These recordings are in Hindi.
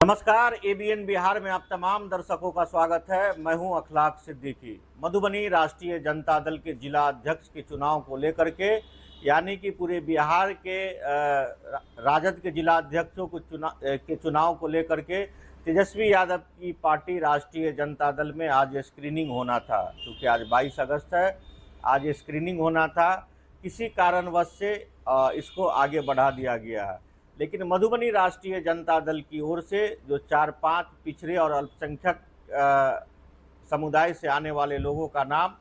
नमस्कार। एबीएन बिहार में आप तमाम दर्शकों का स्वागत है। मैं हूं अखलाक सिद्दीकी। मधुबनी राष्ट्रीय जनता दल के जिला अध्यक्ष के चुनाव को लेकर के यानी कि पूरे बिहार के राजद के जिला अध्यक्षों के चुनाव को लेकर के तेजस्वी यादव की पार्टी राष्ट्रीय जनता दल में आज स्क्रीनिंग होना था। क्योंकि आज 22 अगस्त है, आज स्क्रीनिंग होना था। किसी कारणवश से इसको आगे बढ़ा दिया गया है। लेकिन मधुबनी राष्ट्रीय जनता दल की ओर से जो 4-5 पिछड़े और अल्पसंख्यक समुदाय से आने वाले लोगों का नाम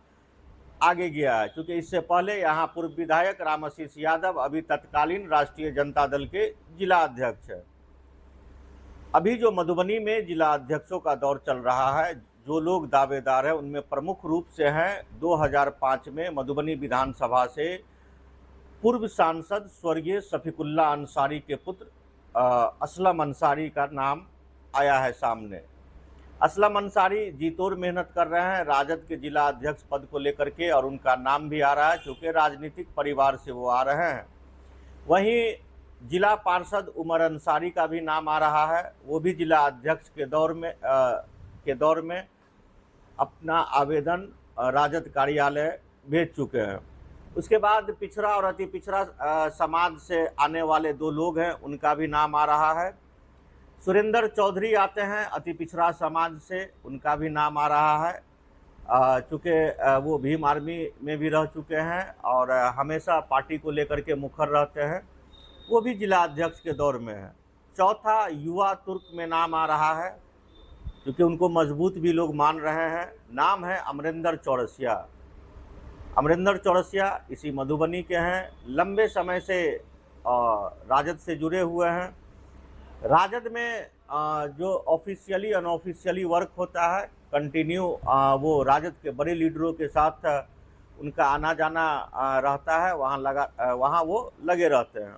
आगे गया है। क्योंकि इससे पहले यहाँ पूर्व विधायक रामाशीष यादव अभी तत्कालीन राष्ट्रीय जनता दल के जिला अध्यक्ष है। अभी जो मधुबनी में जिला अध्यक्षों का दौर चल रहा है, जो लोग दावेदार हैं उनमें प्रमुख रूप से हैं 2005 में मधुबनी विधानसभा से पूर्व सांसद स्वर्गीय शफीकुल्ला अंसारी के पुत्र असलम अंसारी का नाम आया है सामने। असलम अंसारी जी तोड़ मेहनत कर रहे हैं राजद के जिला अध्यक्ष पद को लेकर के, और उनका नाम भी आ रहा है क्योंकि राजनीतिक परिवार से वो आ रहे हैं। वहीं जिला पार्षद उमर अंसारी का भी नाम आ रहा है, वो भी जिला अध्यक्ष के दौर में अपना आवेदन राजद कार्यालय भेज चुके हैं। उसके बाद पिछड़ा और अति पिछड़ा समाज से आने वाले 2 लोग हैं, उनका भी नाम आ रहा है। सुरेंद्र चौधरी आते हैं अति पिछड़ा समाज से, उनका भी नाम आ रहा है। चूँकि वो भीम आर्मी में भी रह चुके हैं और हमेशा पार्टी को लेकर के मुखर रहते हैं, वो भी जिला अध्यक्ष के दौर में है। चौथा युवा तुर्क में नाम आ रहा है, क्योंकि उनको मजबूत भी लोग मान रहे हैं। नाम है अमरिंदर चौरसिया। अमरिंदर चौरसिया इसी मधुबनी के हैं, लंबे समय से राजद से जुड़े हुए हैं। राजद में जो ऑफिशियली अनऑफिशियली वर्क होता है, कंटिन्यू वो राजद के बड़े लीडरों के साथ उनका आना जाना रहता है, वहाँ वो लगे रहते हैं।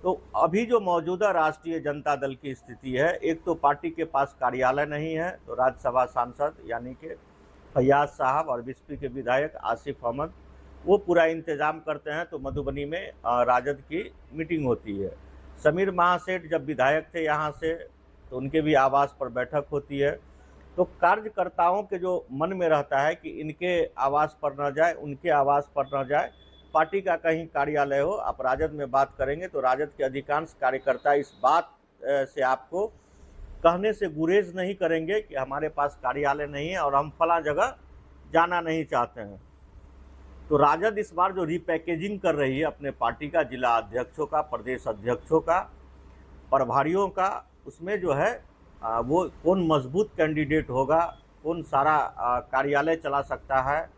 तो अभी जो मौजूदा राष्ट्रीय जनता दल की स्थिति है, एक तो पार्टी के पास कार्यालय नहीं है, तो राज्यसभा सांसद यानी कि फैयाज साहब और बिस्फी के विधायक आसिफ अहमद वो पूरा इंतजाम करते हैं। तो मधुबनी में राजद की मीटिंग होती है। समीर महासेठ जब विधायक थे यहाँ से, तो उनके भी आवास पर बैठक होती है। तो कार्यकर्ताओं के जो मन में रहता है कि इनके आवास पर न जाए, उनके आवास पर न जाए, पार्टी का कहीं कार्यालय हो। आप राजद में बात करेंगे तो राजद के अधिकांश कार्यकर्ता इस बात से आपको कहने से गुरेज नहीं करेंगे कि हमारे पास कार्यालय नहीं है और हम फला जगह जाना नहीं चाहते हैं। तो राजद इस बार जो रीपैकेजिंग कर रही है अपने पार्टी का, जिला अध्यक्षों का, प्रदेश अध्यक्षों का, प्रभारियों का, उसमें जो है वो कौन मजबूत कैंडिडेट होगा, कौन सारा कार्यालय चला सकता है,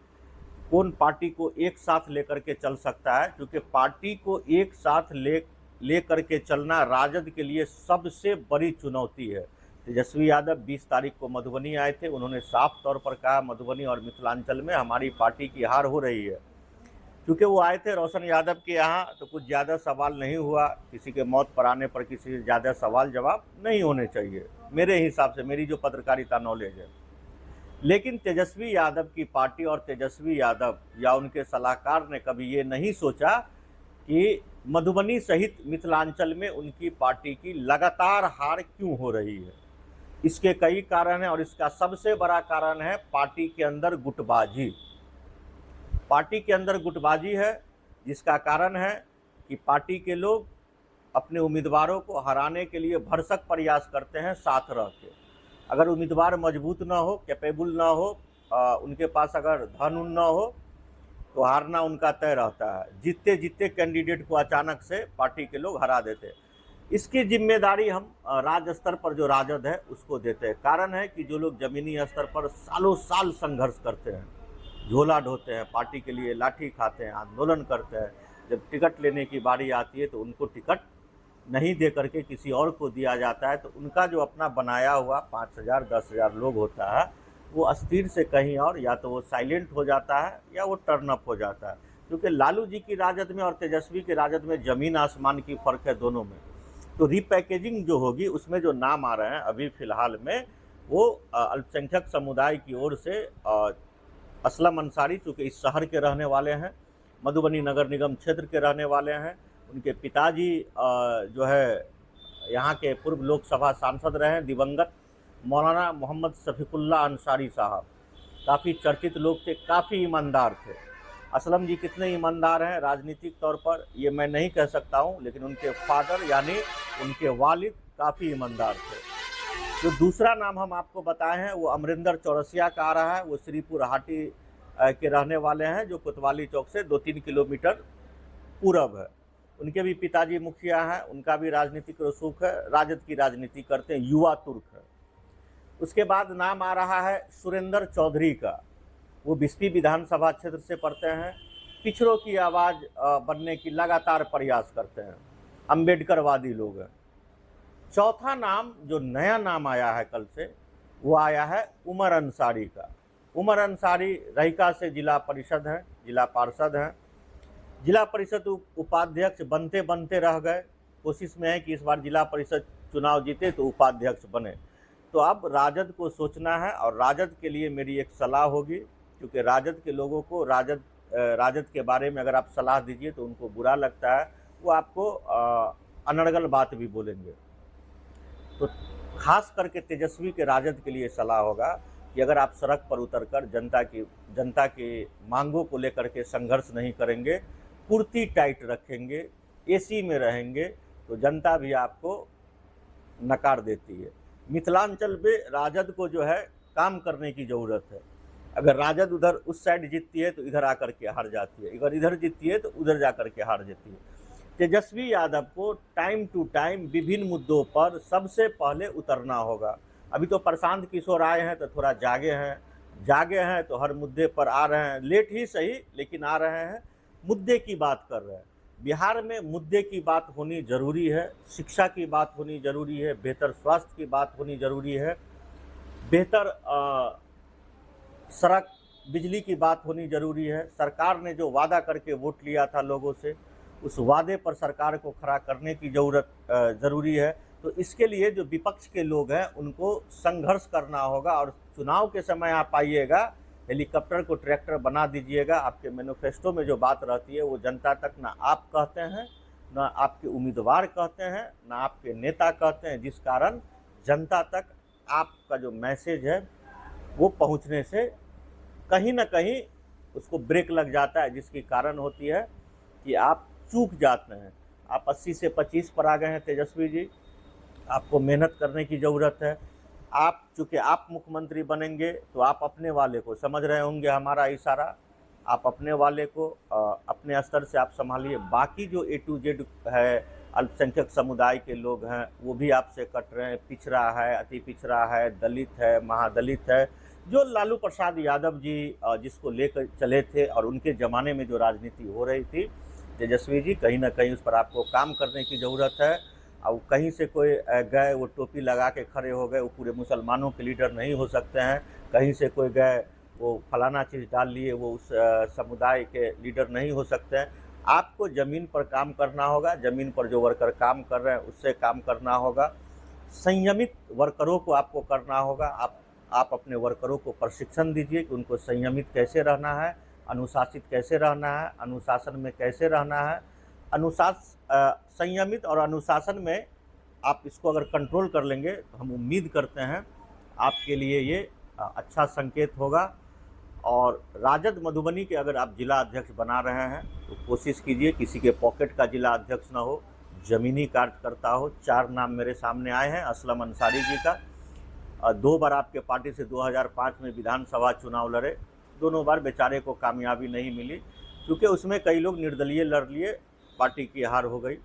कौन पार्टी को एक साथ लेकर के चल सकता है। क्योंकि पार्टी को एक साथ ले करके चलना राजद के लिए सबसे बड़ी चुनौती है। तेजस्वी यादव 20 तारीख को मधुबनी आए थे, उन्होंने साफ तौर पर कहा मधुबनी और मिथिलांचल में हमारी पार्टी की हार हो रही है। क्योंकि वो आए थे रोशन यादव के यहाँ, तो कुछ ज़्यादा सवाल नहीं हुआ। किसी के मौत पर आने पर किसी से ज़्यादा सवाल जवाब नहीं होने चाहिए मेरे हिसाब से, मेरी जो पत्रकारिता नॉलेज है। लेकिन तेजस्वी यादव की पार्टी और तेजस्वी यादव या उनके सलाहकार ने कभी ये नहीं सोचा कि मधुबनी सहित मिथिलांचल में उनकी पार्टी की लगातार हार क्यों हो रही है। इसके कई कारण हैं और इसका सबसे बड़ा कारण है पार्टी के अंदर गुटबाजी। पार्टी के अंदर गुटबाजी है, जिसका कारण है कि पार्टी के लोग अपने उम्मीदवारों को हराने के लिए भरसक प्रयास करते हैं साथ रह के। अगर उम्मीदवार मजबूत ना हो, कैपेबल ना हो, उनके पास अगर धन न हो, तो हारना उनका तय रहता है। जीतते जीतते कैंडिडेट को अचानक से पार्टी के लोग हरा देते हैं। इसकी जिम्मेदारी हम राज्य स्तर पर जो राजद है उसको देते हैं। कारण है कि जो लोग जमीनी स्तर पर सालों साल संघर्ष करते हैं, झोला ढोते हैं, पार्टी के लिए लाठी खाते हैं, आंदोलन करते हैं, जब टिकट लेने की बारी आती है तो उनको टिकट नहीं दे करके किसी और को दिया जाता है। तो उनका जो अपना बनाया हुआ 5,000 10,000 लोग होता है, वो अस्थिर से कहीं और या तो वो साइलेंट हो जाता है या वो टर्न अप हो जाता है। क्योंकि लालू जी की राजद में और तेजस्वी के राजद में ज़मीन आसमान की फ़र्क है दोनों में। तो रीपैकेजिंग जो होगी उसमें जो नाम आ रहे हैं अभी फ़िलहाल में, वो अल्पसंख्यक समुदाय की ओर से असलम अंसारी, चूँकि इस शहर के रहने वाले हैं, मधुबनी नगर निगम क्षेत्र के रहने वाले हैं, उनके पिताजी जो है यहाँ के पूर्व लोकसभा सांसद रहे हैं दिवंगत मौलाना मोहम्मद शफीकुल्ला अंसारी साहब। काफ़ी चर्चित लोग थे, काफ़ी ईमानदार थे। असलम जी कितने ईमानदार हैं राजनीतिक तौर पर ये मैं नहीं कह सकता हूँ, लेकिन उनके फादर यानी उनके वालिद काफ़ी ईमानदार थे। जो दूसरा नाम हम आपको बताए हैं वो अमरिंदर चौरसिया का आ रहा है। वो श्रीपुर हाटी के रहने वाले हैं, जो कोतवाली चौक से 2-3 किलोमीटर पूरब है। उनके भी पिताजी मुखिया हैं, उनका भी राजनीतिक रसूख है, राजद की राजनीति करते हैं, युवा तुर्क है। उसके बाद नाम आ रहा है सुरेंद्र चौधरी का। वो बिस्पी विधानसभा क्षेत्र से पढ़ते हैं, पिछड़ों की आवाज़ बनने की लगातार प्रयास करते हैं, अम्बेडकरवादी लोग हैं। चौथा नाम जो नया नाम आया है कल से, वो आया है उमर अंसारी का। उमर अंसारी रहिका से जिला परिषद हैं, जिला पार्षद हैं। जिला परिषद उपाध्यक्ष बनते बनते रह गए। कोशिश में है कि इस बार जिला परिषद चुनाव जीते तो उपाध्यक्ष बने। तो अब राजद को सोचना है, और राजद के लिए मेरी एक सलाह होगी, क्योंकि राजद के लोगों को राजद के बारे में अगर आप सलाह दीजिए तो उनको बुरा लगता है, वो आपको अनर्गल बात भी बोलेंगे। तो खास करके तेजस्वी के राजद के लिए सलाह होगा कि अगर आप सड़क पर उतरकर जनता की मांगों को लेकर के संघर्ष नहीं करेंगे, कुर्ती टाइट रखेंगे, एसी में रहेंगे, तो जनता भी आपको नकार देती है। मिथिलांचल में राजद को जो है काम करने की ज़रूरत है। अगर राजद उधर उस साइड जीतती है तो इधर आकर के हार जाती है, अगर इधर जीतती है तो उधर जा कर के हार जाती है। तेजस्वी यादव को टाइम टू टाइम विभिन्न मुद्दों पर सबसे पहले उतरना होगा। अभी तो प्रशांत किशोर आए हैं तो थोड़ा जागे हैं तो हर मुद्दे पर आ रहे हैं, लेट ही सही लेकिन आ रहे हैं, मुद्दे की बात कर रहे हैं। बिहार में मुद्दे की बात होनी ज़रूरी है, शिक्षा की बात होनी ज़रूरी है, बेहतर स्वास्थ्य की बात होनी ज़रूरी है, बेहतर सड़क बिजली की बात होनी ज़रूरी है। सरकार ने जो वादा करके वोट लिया था लोगों से, उस वादे पर सरकार को खड़ा करने की ज़रूरी है। तो इसके लिए जो विपक्ष के लोग हैं उनको संघर्ष करना होगा, और चुनाव के समय आप आइएगा, हेलीकॉप्टर को ट्रैक्टर बना दीजिएगा। आपके मैनिफेस्टो में जो बात रहती है वो जनता तक ना आप कहते हैं, ना आपके उम्मीदवार कहते हैं, ना आपके नेता कहते हैं, जिस कारण जनता तक आपका जो मैसेज है वो पहुंचने से कहीं ना कहीं उसको ब्रेक लग जाता है, जिसकी कारण होती है कि आप चूक जाते हैं। आप 80 से 25 पर आ गए हैं तेजस्वी जी, आपको मेहनत करने की ज़रूरत है। चूँकि आप मुख्यमंत्री बनेंगे तो आप अपने वाले को समझ रहे होंगे, हमारा इशारा, आप अपने वाले को अपने स्तर से आप संभालिए। बाकी जो A to Z है, अल्पसंख्यक समुदाय के लोग हैं, वो भी आपसे कट रहे हैं। पिछड़ा है, अति पिछड़ा है, दलित है, महादलित है, जो लालू प्रसाद यादव जी जिसको लेकर चले थे और उनके ज़माने में जो राजनीति हो रही थी, तेजस्वी जी कहीं ना कहीं उस पर आपको काम करने की ज़रूरत है। और कहीं से कोई गए वो टोपी लगा के खड़े हो गए, वो पूरे मुसलमानों के लीडर नहीं हो सकते हैं। कहीं से कोई गए वो फलाना चीज़ डाल लिए, वो उस समुदाय के लीडर नहीं हो सकते हैं। आपको ज़मीन पर काम करना होगा, ज़मीन पर जो वर्कर काम कर रहे हैं उससे काम करना होगा। संयमित वर्करों को आपको करना होगा। आप अपने वर्करों को प्रशिक्षण दीजिए कि उनको संयमित कैसे रहना है, अनुशासित कैसे रहना है, अनुशासन में कैसे रहना है। संयमित और अनुशासन में आप इसको अगर कंट्रोल कर लेंगे तो हम उम्मीद करते हैं आपके लिए ये अच्छा संकेत होगा। और राजद मधुबनी के अगर आप जिला अध्यक्ष बना रहे हैं तो कोशिश कीजिए किसी के पॉकेट का जिला अध्यक्ष ना हो, ज़मीनी कार्यकर्ता हो। 4 नाम मेरे सामने आए हैं असलम अंसारी जी का। 2 बार आपके पार्टी से 2005 में विधानसभा चुनाव लड़े, दोनों बार बेचारे को कामयाबी नहीं मिली, क्योंकि उसमें कई लोग निर्दलीय लड़ लिए, पार्टी की हार हो गई।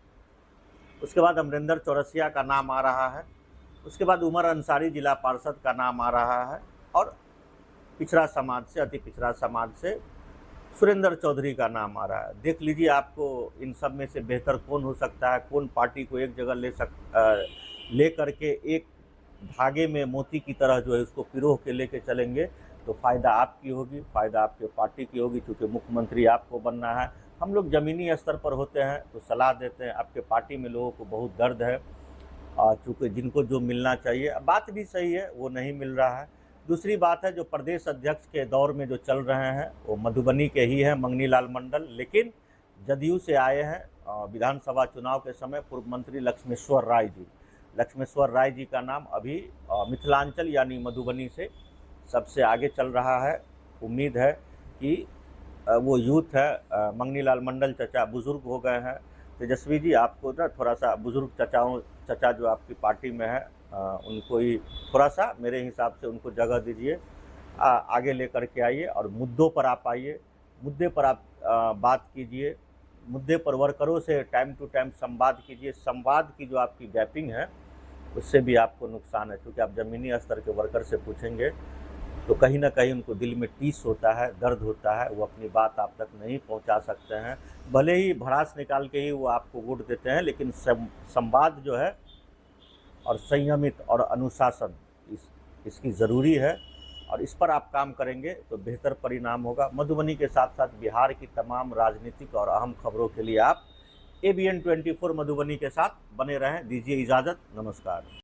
उसके बाद अमरिंदर चौरसिया का नाम आ रहा है, उसके बाद उमर अंसारी जिला पार्षद का नाम आ रहा है, और पिछड़ा समाज से, अति पिछड़ा समाज से सुरेंद्र चौधरी का नाम आ रहा है। देख लीजिए आपको इन सब में से बेहतर कौन हो सकता है, कौन पार्टी को एक जगह ले करके एक धागे में मोती की तरह जो है उसको पिरोह के लेके चलेंगे तो फ़ायदा आपकी होगी, फ़ायदा आपके पार्टी की होगी, क्योंकि मुख्यमंत्री आपको बनना है। हम लोग ज़मीनी स्तर पर होते हैं तो सलाह देते हैं। आपके पार्टी में लोगों को बहुत दर्द है, चूँकि जिनको जो मिलना चाहिए, बात भी सही है, वो नहीं मिल रहा है। दूसरी बात है, जो प्रदेश अध्यक्ष के दौर में जो चल रहे हैं वो मधुबनी के ही हैं, मंगनी लाल मंडल, लेकिन जदयू से आए हैं विधानसभा चुनाव के समय पूर्व मंत्री लक्ष्मेश्वर राय जी। लक्ष्मेश्वर राय जी का नाम अभी मिथिलांचल यानी मधुबनी से सबसे आगे चल रहा है। उम्मीद है कि वो यूथ है, मंगनीलाल मंडल चचा बुज़ुर्ग हो गए हैं। तेजस्वी जी, आपको ना थोड़ा सा बुज़ुर्ग चचा जो आपकी पार्टी में है उनको ही थोड़ा सा मेरे हिसाब से उनको जगह दीजिए, आगे लेकर के आइए और मुद्दों पर आप आइए, मुद्दे पर आप बात कीजिए, मुद्दे पर वर्करों से टाइम टू टाइम संवाद कीजिए। संवाद की जो आपकी गैपिंग है उससे भी आपको नुकसान है, क्योंकि आप ज़मीनी स्तर के वर्कर से पूछेंगे तो कहीं ना कहीं उनको दिल में टीस होता है, दर्द होता है, वो अपनी बात आप तक नहीं पहुंचा सकते हैं। भले ही भड़ास निकाल के ही वो आपको वोट देते हैं, लेकिन संवाद जो है और संयमित और अनुशासन इसकी ज़रूरी है, और इस पर आप काम करेंगे तो बेहतर परिणाम होगा। मधुबनी के साथ साथ बिहार की तमाम राजनीतिक और अहम खबरों के लिए आप ABN 24 मधुबनी के साथ बने रहें। दीजिए इजाज़त, नमस्कार।